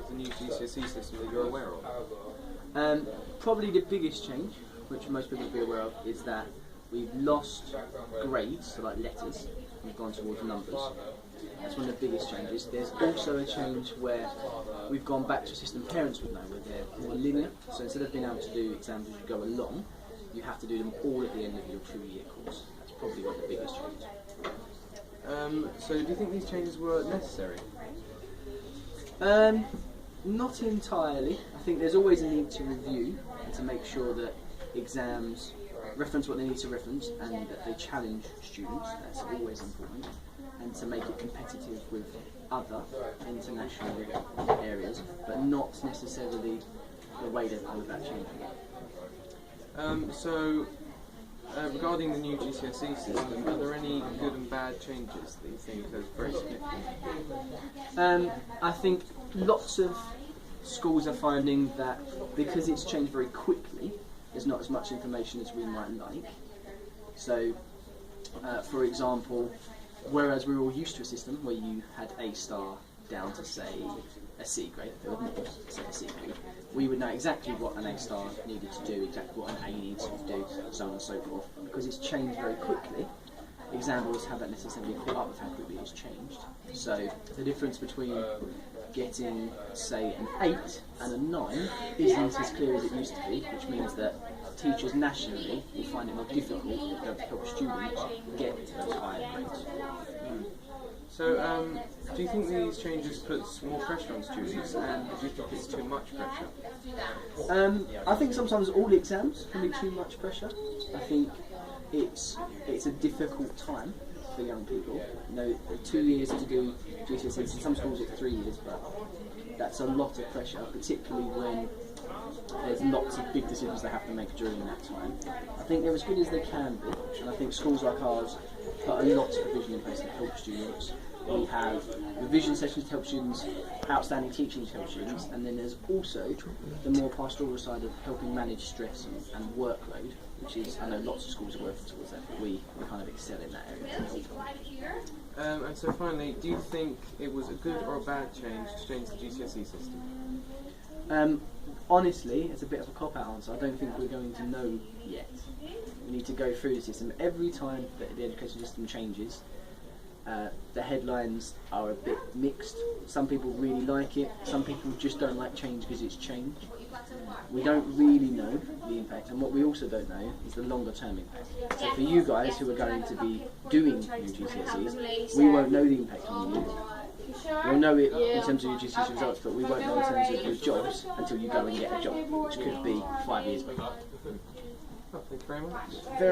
of the new GCSE system that you're aware of? Probably the biggest change, which most people will be aware of, is that we've lost grades, so like letters, we've gone towards numbers. That's one of the biggest changes. There's also a change where we've gone back to a system parents would know, where they're more linear. So instead of being able to do exams as you go along, you have to do them all at the end of your 2-year course. That's probably one of the biggest changes. So do you think these changes were necessary? Not entirely. I think there's always a need to review and to make sure that exams reference what they need to reference and that they challenge students. That's always important. And to make it competitive with other international areas, but not necessarily the way they've gone about changing it. Regarding the new GCSE system, are there any good and bad changes that you think are very significant? I think lots of schools are finding that because it's changed very quickly, there's not as much information as we might like. So, for example, whereas we were all used to a system where you had A star down to, say, a C grade, there was more, say a C grade, we would know exactly what an A star needed to do, exactly what an A needed to do, so on and so forth. Because it's changed very quickly, exam boards haven't necessarily caught up with how quickly it's changed. So the difference between getting, say, an 8 and a 9 isn't as clear as it used to be, which means that teachers nationally will find it more difficult to help students get those higher grades. So, do you think these changes put more pressure on students, and do you think it's too much pressure? I think sometimes all exams can be too much pressure. I think it's a difficult time for young people. You know, 2 years to do GCSEs, in some schools it's 3 years, but that's a lot of pressure, particularly when there's lots of big decisions they have to make during that time. I think they're as good as they can be, and I think schools like ours put a lot of provision in place to help students. We have revision sessions to help students, outstanding teaching to help students, and then there's also the more pastoral side of helping manage stress and workload, which is, I know lots of schools are working towards that, but we kind of excel in that area. And so finally, do you think it was a good or a bad change to change the GCSE system? Honestly, it's a bit of a cop-out answer. I don't think we're going to know yet. We need to go through the system. Every time that the education system changes, the headlines are a bit mixed. Some people really like it, some people just don't like change because it's changed. We don't really know the impact, and what we also don't know is the longer term impact. So for you guys who are going to be doing new GCSEs, we won't know the impact on you. We'll know it in terms of your GCSE results, but we won't know in terms of your jobs until you go and get a job, which could be 5 years later. Thank you very much. Very